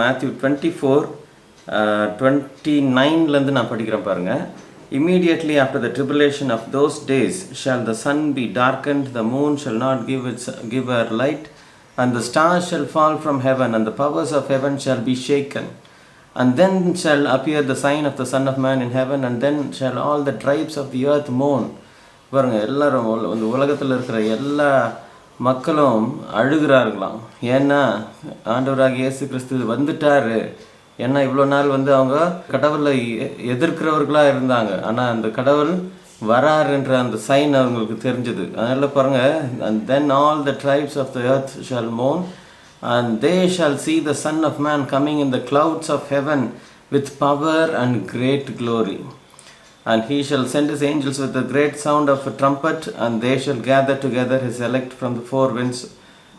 Matthew 24, 29லேருந்து நான் படிக்கிறேன் பாருங்க. Immediately after the tribulation of those days shall the sun be darkened, the moon shall not give her light, and the stars shall fall from heaven, and the powers of heaven shall be shaken. And then shall appear the sign of the Son of Man in heaven, and then shall all the tribes of the earth mourn. பாருங்க, எல்லாரும் இந்த உலகத்தில் இருக்கிற எல்லா மக்களும் அழுகிறார்களாம். ஏன்னா ஆண்டவராகிய இயேசு கிறிஸ்து வந்துட்டாரு. ஏன்னா இவ்வளோ நாள் அவங்க கடவுளை எதிர்க்கிறவர்களாக இருந்தாங்க. ஆனால் அந்த கடவுள் வராருன்ற அந்த சைன் அவங்களுக்கு தெரிஞ்சது. அதனால் பாருங்கள், and then all the tribes of the earth shall mourn, and they shall see the Son of Man coming in the clouds of heaven with power and great glory. And he shall send his angels with a great sound of a trumpet, and they shall gather together his elect from the four winds,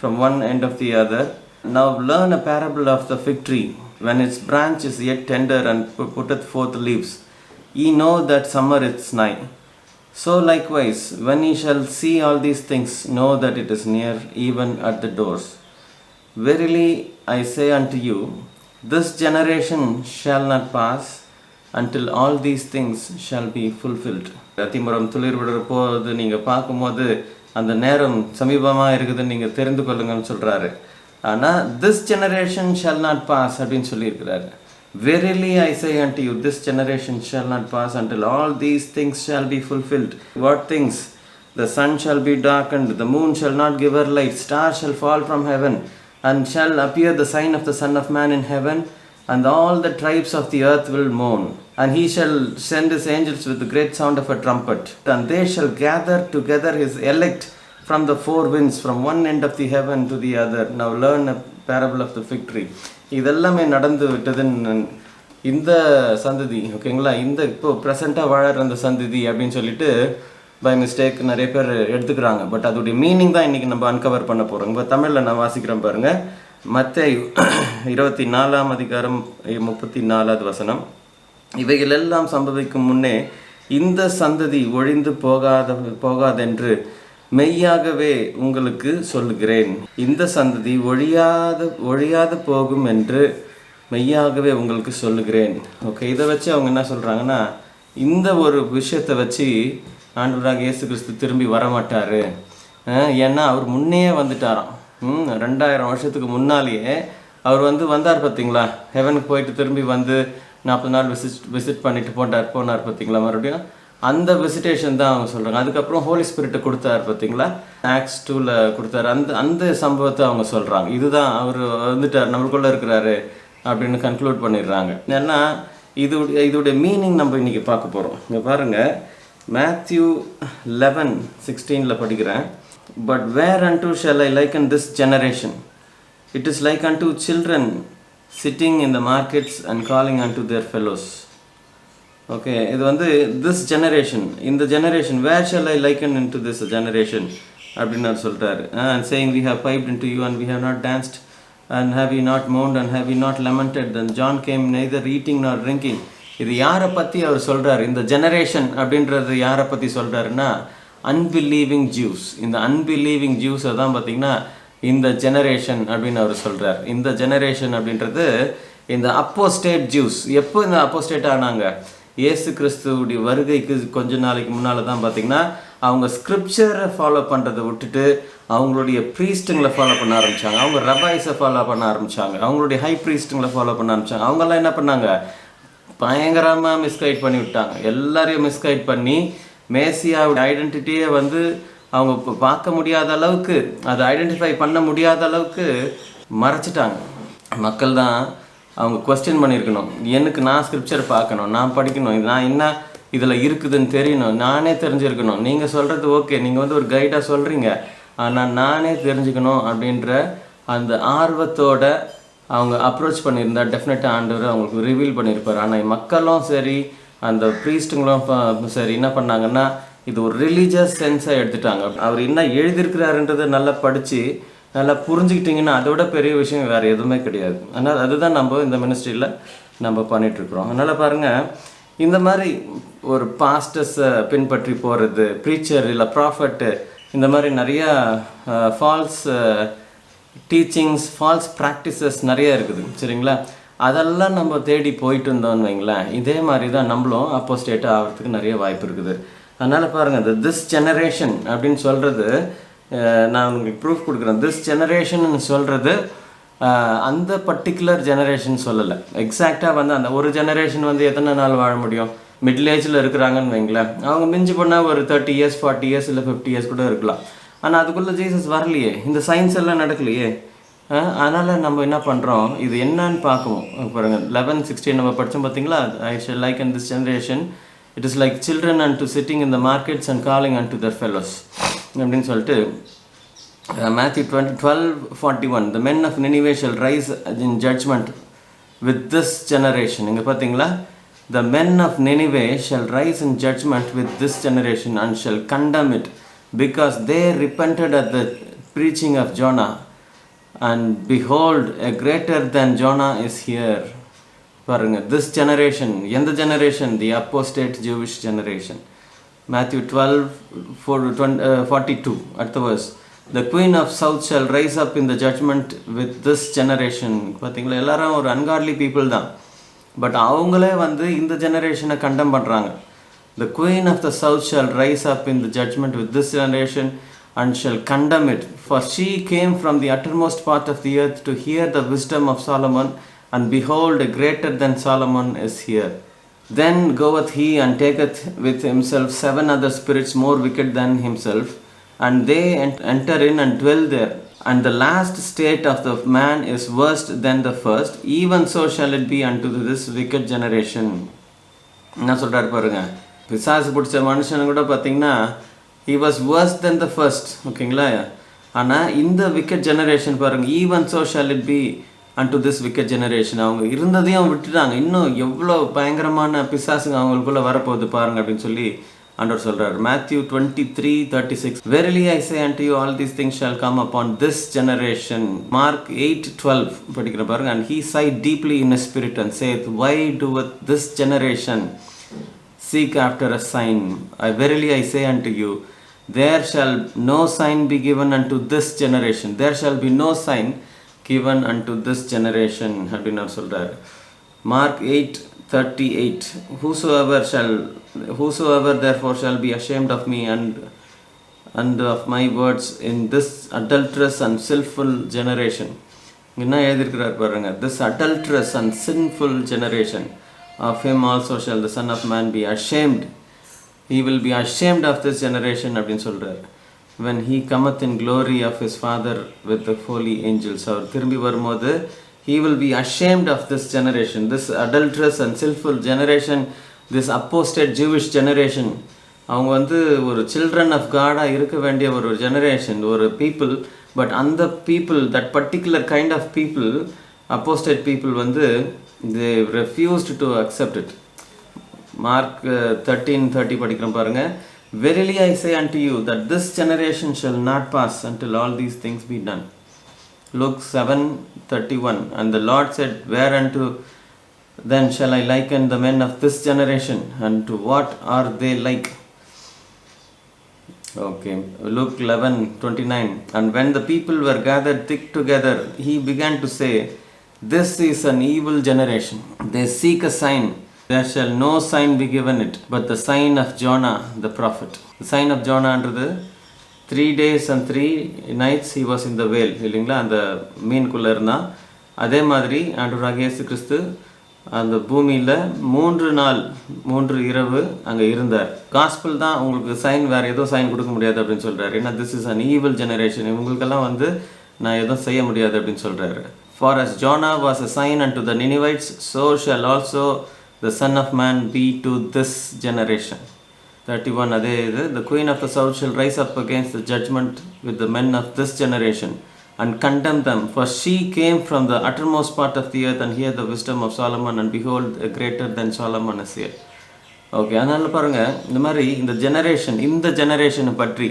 from one end of the other. Now learn a parable of the fig tree. When its branch is yet tender and putteth forth leaves, ye know that summer is nigh. So likewise, when ye shall see all these things, know that it is near, even at the doors. Verily I say unto you, this generation shall not pass until all these things shall be fulfilled. அத்திமரம் துளிர் விடுற போது நீங்கள் பார்க்கும்போது அந்த நேரம் சமீபமாக இருக்குதுன்னு நீங்கள் தெரிந்து கொள்ளுங்கன்னு சொல்கிறாரு. ஆனால் this generation shall not pass அப்படின்னு சொல்லியிருக்கிறாரு. Verily I say unto you, this generation shall not pass until all these things shall be fulfilled. What things? The sun shall be darkened, the moon shall not give her light, stars shall fall from heaven, and shall appear the sign of the Son of Man in heaven, and all the tribes of the earth will mourn. And he shall send his angels with the great sound of a trumpet, and they shall gather together his elect from the four winds, from one end of the heaven to the other. Now learn a parable of the fig tree. இதெல்லாமே நடந்து விட்டதுன்னு இந்த சந்ததி, ஓகேங்களா, இந்த இப்போ ப்ரெசண்ட்டாக வாழற அந்த சந்ததி அப்படின்னு சொல்லிட்டு பை மிஸ்டேக் நிறைய பேர் எடுத்துக்கிறாங்க. பட் அதோடைய மீனிங் தான் இன்றைக்கி நம்ம அன்கவர் பண்ண போகிறோம். இப்போ தமிழில் நான் வாசிக்கிறேன் பாருங்கள். மத்தேயு 24ஆம் அதிகாரம் 34வது வசனம். இவைகள் எல்லாம் சம்பவிக்கும் முன்னே இந்த சந்ததி ஒழிந்து போகாதென்று மெய்யாகவே உங்களுக்கு சொல்லுகிறேன். இந்த சந்ததி ஒழியாது போகும் என்று மெய்யாகவே உங்களுக்கு சொல்லுகிறேன். ஓகே, இதை வச்சு அவங்க என்ன சொல்கிறாங்கன்னா, இந்த ஒரு விஷயத்தை வச்சு ஆண்டவராகிய இயேசு கிறிஸ்து திரும்பி வரமாட்டார். ஏன்னா அவர் முன்னே வந்துட்டாராம். 2000 வருஷத்துக்கு முன்னாலேயே அவர் வந்தார் பார்த்தீங்களா, ஹெவனுக்கு போயிட்டு திரும்பி 40 நாள் விசிட் பண்ணிட்டு போனார் பார்த்தீங்களா, மறுபடியும் அந்த விசிட்டேஷன் தான் அவங்க சொல்கிறாங்க. அதுக்கப்புறம் ஹோலி ஸ்பிரிட்டை கொடுத்தார் பார்த்தீங்களா, ஆக்ட்ஸ் 2ல் கொடுத்தாரு. அந்த சம்பவத்தை அவங்க சொல்கிறாங்க. இதுதான் அவர் வந்துட்டார், நம்மளுக்குள்ளே இருக்கிறாரு அப்படின்னு கன்க்ளூட் பண்ணிடுறாங்க. ஏன்னா இதோடைய மீனிங் நம்ம இன்றைக்கி பார்க்க போகிறோம். இங்கே பாருங்கள், Matthew 11:16 படிக்கிறேன். But whereunto shall I liken this generation? It is like unto children sitting in the markets and calling unto their fellows. Okay, இது this generation, in the generation, where shall I liken into this generation அப்படின்னு சொல்கிறாரு. And saying, we have piped into you and we have not danced, and have you not mourned and have you not lamented? Then John came neither eating nor drinking. இது யாரை பற்றி அவர் சொல்கிறார்? இந்த generation அப்படின்றது யாரை பற்றி சொல்கிறாருன்னா, அன்பிலீவிங் ஜூஸ். இந்த அன்பிலீவிங் ஜூஸை தான் பார்த்திங்கன்னா இந்த ஜெனரேஷன் அப்படின்னு அவர் சொல்கிறார். இந்த ஜெனரேஷன் அப்படின்றது இந்த அப்போஸ்டேட் ஜூஸ். எப்போ இந்த அப்போஸ்டேட் ஆனாங்க? இயேசு கிறிஸ்துவுடைய வருகைக்கு கொஞ்ச நாளைக்கு முன்னால் தான் பார்த்திங்கன்னா அவங்க ஸ்கிரிப்சரை ஃபாலோ பண்ணுறதை விட்டுட்டு அவங்களுடைய ப்ரீஸ்ட்டுங்களை ஃபாலோ பண்ண ஆரம்பித்தாங்க. அவங்க ரபாய்ஸை ஃபாலோ பண்ண ஆரம்பித்தாங்க. அவங்களுடைய ஹை ப்ரீஸ்ட்டுங்களை ஃபாலோ பண்ண ஆரம்பித்தாங்க. அவங்கெல்லாம் என்ன பண்ணாங்க? பயங்கரமாக மிஸ்கைட் பண்ணி விட்டாங்க. எல்லாரையும் மிஸ்கைட் பண்ணி மேசியாவோட ஐடென்டிட்டியை அவங்க பார்க்க முடியாத அளவுக்கு, அதை ஐடென்டிஃபை பண்ண முடியாத அளவுக்கு மறைச்சிட்டாங்க. மக்கள் தான் அவங்க குவெஸ்டின் பண்ணியிருக்கணும். எனக்கு நான் ஸ்கிரிப்சர் பார்க்கணும், நான் படிக்கணும், நான் என்ன இதில் இருக்குதுன்னு தெரியணும், நானே தெரிஞ்சிருக்கணும். நீங்கள் சொல்கிறது ஓகே, நீங்கள் ஒரு கைடாக சொல்கிறீங்க, ஆனால் நானே தெரிஞ்சுக்கணும் அப்படின்ற அந்த ஆர்வத்தோட அவங்க அப்ரோச் பண்ணியிருந்தா டெஃபினட்டாக ஆண்டவர் அவங்களுக்கு ரிவீல் பண்ணியிருப்பார். ஆனால் மக்களும் சரி, அந்த ப்ரீஸ்ட்டுங்களும் சரி என்ன பண்ணாங்கன்னா, இது ஒரு ரிலீஜியஸ் சென்ஸாக எடுத்துட்டாங்க. அவர் என்ன எழுதியிருக்கிறாருன்றதை நல்லா படித்து நல்லா புரிஞ்சுக்கிட்டிங்கன்னா அதோட பெரிய விஷயம் வேறு எதுவுமே கிடையாது. ஆனால் அதுதான் நம்ம இந்த மினிஸ்ட்ரியில் நம்ம பண்ணிகிட்ருக்குறோம். அதனால் பாருங்கள், இந்த மாதிரி ஒரு பாஸ்டர்ஸை பின்பற்றி போகிறது, ப்ரீச்சர் இல்லை ப்ராஃபட்டு, இந்த மாதிரி நிறையா ஃபால்ஸ் டீச்சிங்ஸ், ஃபால்ஸ் ப்ராக்டிசஸ் நிறைய இருக்குது. சரிங்களா? அதெல்லாம் நம்ம தேடி போயிட்டு இருந்தோம்னு வைங்களேன், இதே மாதிரி தான் நம்மளும் அப்போஸ்டேட் ஆகிறதுக்கு நிறைய வாய்ப்பு இருக்குது. அதனால் பாருங்கள், இந்த திஸ் ஜெனரேஷன் அப்படின்னு சொல்கிறது, நான் உங்களுக்கு ப்ரூஃப் கொடுக்குறேன். திஸ் ஜெனரேஷன் சொல்கிறது அந்த பர்டிகுலர் ஜெனரேஷன் சொல்லலை. எக்ஸாக்டாக வந்து அந்த ஒரு ஜெனரேஷன் வந்து எத்தனை நாள் வாழ முடியும்? மிடில் ஏஜில் இருக்கிறாங்கன்னு வைங்களேன், அவங்க மிஞ்சி பண்ணால் ஒரு 30 இயர்ஸ் 40 இயர்ஸ் இல்லை 50 இயர்ஸ் கூட இருக்கலாம். ஆனால் அதுக்குள்ளே ஜீசஸ் வரலையே, இந்த சயின்ஸ் எல்லாம் நடக்கலையே. அதனால் நம்ம என்ன பண்ணுறோம், இது என்னன்னு பார்க்கணும். பாருங்கள் 11:16 நம்ம படித்தோம் பார்த்தீங்களா? I shall like in this generation it is like children and to sitting in the markets and calling and to their fellows அப்படின்னு சொல்லிட்டு Matthew 12:41 the men of Nineveh shall rise in judgment with this generation. இங்கே பார்த்தீங்களா? The men of Nineveh shall rise in judgment with this generation and shall condemn it because they repented at the preaching of Jonah. And behold, a greater than Jonah is here. பாருங்க, this generation, எந்த generation? The apostate Jewish generation. Matthew 12:42 at the verse. The queen of south shall rise up in the judgment with this generation. பார்த்தீங்களா? எல்லாரும் ஒரு அன்கார்லி people தான், but அவங்களே வந்து இந்த ஜெனரேஷனை கண்டம் பண்ணுறாங்க. The queen of the south shall rise up in the judgment with this generation and shall condemn it. For she came from the uttermost part of the earth to hear the wisdom of Solomon, and behold, a greater than Solomon is here. Then goeth he and taketh with himself 7 other spirits more wicked than himself, and they enter in and dwell there. And the last state of the man is worse than the first. Even so shall it be unto this wicked generation. என்ன சொல்கிறார் பாருங்க, பிசாசு பிடிச்ச மனுஷனு கூட பார்த்தீங்கன்னா he was worse than the first. ஓகேங்களா? ஆனால் இந்த wicked generation பாருங்கள், even so shall it be unto this wicked generation. அவங்க இருந்ததையும் விட்டுட்டாங்க, இன்னும் எவ்வளோ பயங்கரமான பிசாசுங்க அவங்களுக்குள்ளே வரப்போகுது பாருங்க அப்படின்னு சொல்லி ஆண்டவர் சொல்கிறார். Matthew 23:36 Verily I say unto you, all these things shall come upon this generation. Mark 8:12 படிக்கிற பாருங்க. And he sighed deeply in his spirit and saith, why doeth this generation seek after a sign? Verily I say unto you, there shall no sign be given unto this generation. There shall be no sign given unto this generation அப்படின்னு அவர் சொல்கிறார். Mark 8:38 Whosoever therefore shall be ashamed of me and of my words in this adulterous and sinful generation. என்ன எழுதியிருக்கிறார் பாருங்க, this adulterous and sinful generation, of him also shall the Son of Man be ashamed. He will be ashamed of this generation அப்படின்னு சொல்கிறார். When he cometh in glory of his Father with the holy angels. அவர் திரும்பி வரும்போது he will be ashamed of this generation, this adulterous and sinful generation, this apostate Jewish generation. அவங்க வந்து ஒரு children of God இருக்க வேண்டிய ஒரு generation, ஒரு people, but அந்த people, that particular kind of people, apostate people வந்து they refused to accept it. Mark 13:30 படிக்கிறோம் பாருங்க. Verily I say unto you that this generation shall not pass until all these things be done. Luke 7:31 And the Lord said, whereunto then shall I liken the men of this generation, and to what are they like? Okay, Luke 11:29 And when the people were gathered thick together, he began to say, this is an evil generation. They seek a sign. There shall no sign be given it, but the sign of Jonah the prophet. The sign of Jonah என்றது 3 days and 3 nights he was in the whale. இல்லைங்களா? அந்த மீனுக்குள்ளே இருந்தான். அதே மாதிரி ஆண்டவராகிய இயேசு கிறிஸ்து அந்த பூமியில் 3 நாள் 3 இரவு அங்கே இருந்தார். காஸ்பிள் தான் உங்களுக்கு சைன், வேறு ஏதோ சைன் கொடுக்க முடியாது அப்படின்னு சொல்கிறாரு. ஏன்னா this is an evil generation, இவங்களுக்கெல்லாம் வந்து நான் எதுவும் செய்ய முடியாது அப்படின்னு சொல்கிறாரு. For as Jonah was a sign unto the Ninevites, so shall also the Son of Man be to this generation. 31 அதே இது. The queen of the south shall rise up against the judgment with the men of this generation and condemn them, for she came from the uttermost part of the earth and hear the wisdom of Solomon, and behold, a greater than Solomon is here. Okay, அதனால் பாருங்கள், இந்த மாதிரி இந்த ஜெனரேஷனை பற்றி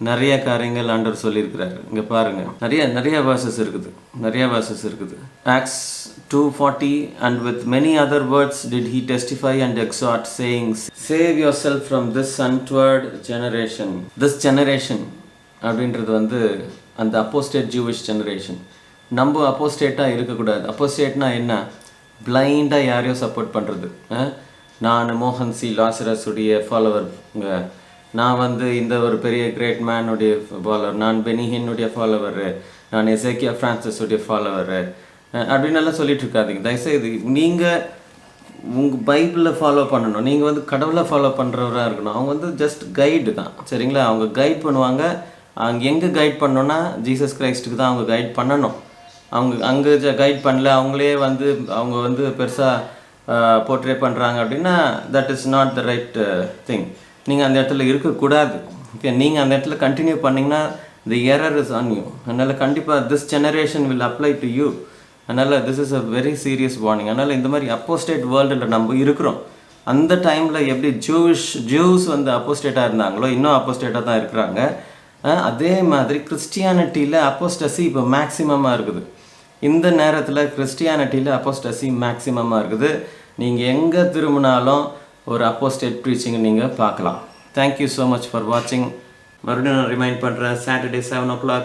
நிறைய காரியங்கள் ஆண்டவர் சொல்லியிருக்கிறார். இங்கே பாருங்கள், நிறைய verses இருக்குது. Acts 2:40 And with many other words did he testify and exhort, saying, save yourself from this untoward generation. This generation அப்படின்றது வந்து அந்த அப்போஸ்டேட் ஜூவிஷ் ஜெனரேஷன். நம்ம அப்போஸ்டேட்டாக இருக்கக்கூடாது. அப்போஸ்டேட்னா என்ன? பிளைண்டாக யாரையோ சப்போர்ட் பண்ணுறது. நான் மோகன் சி லாசரஸுடைய ஃபாலோவருங்க, நான் வந்து இந்த ஒரு பெரிய கிரேட் மேனுடைய ஃபாலோவர், நான் பெனிஹின்னுடைய ஃபாலோவரு, நான் எசேக்கியா ஃப்ரான்சிஸுடைய ஃபாலோவரு அப்படின்னு எல்லாம் சொல்லிட்டு இருக்காதீங்க தயவுசெய்து. நீங்கள் உங்கள் பைபிளில் ஃபாலோ பண்ணணும். நீங்கள் வந்து கடவுளை ஃபாலோ பண்ணுறவராக இருக்கணும். அவங்க வந்து ஜஸ்ட் கைடு தான், சரிங்களா? அவங்க கைட் பண்ணுவாங்க. அவங்க எங்கே கைட் பண்ணோன்னா ஜீசஸ் கிரைஸ்ட்டுக்கு தான் அவங்க கைட் பண்ணணும். அவங்க அங்கே கைட் பண்ணல, அவங்களே வந்து அவங்க வந்து பெருசாக போர்ட்ரே பண்ணுறாங்க அப்படின்னா that is not the right thing. நீங்கள் அந்த இடத்துல இருக்கக்கூடாது. ஓகே, நீங்கள் அந்த இடத்துல கண்டினியூ பண்ணிங்கன்னா the error is on you. அதனால் கண்டிப்பாக this generation will apply to you. அதனால் this is a very serious warning. அதனால் இந்த மாதிரி அப்போஸ்டேட் வேர்ல்டில் நம்ம இருக்கிறோம். அந்த டைமில் எப்படி ஜூஸ் வந்து அப்போஸ்டேட்டாக இருந்தாங்களோ இன்னும் அப்போஸ்டேட்டாக தான் இருக்கிறாங்க. அதே மாதிரி கிறிஸ்டியானிட்டியில் அப்போஸ்டசி இப்போ மேக்ஸிமமாக இருக்குது. இந்த நேரத்தில் கிறிஸ்டியானிட்டியில் அப்போஸ்டசி மேக்ஸிமமாக இருக்குது. நீங்கள் எங்கே திரும்பினாலும் ஒரு அப்போஸ்டேட் ப்ரீச்சிங் நீங்கள் பார்க்கலாம். தேங்க்யூ ஸோ மச் ஃபார் வாட்சிங். மறுபடியும் நான் ரிமைண்ட் பண்ணுறேன், Saturday 7 o'clock,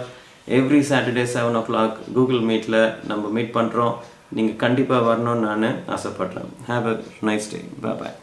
every Saturday 7 o'clock Google மீட்டில் நம்ம மீட் பண்ணுறோம். நீங்கள் கண்டிப்பாக வரணும்னு நான் ஆசைப்பட்றேன். Have a nice day. Bye.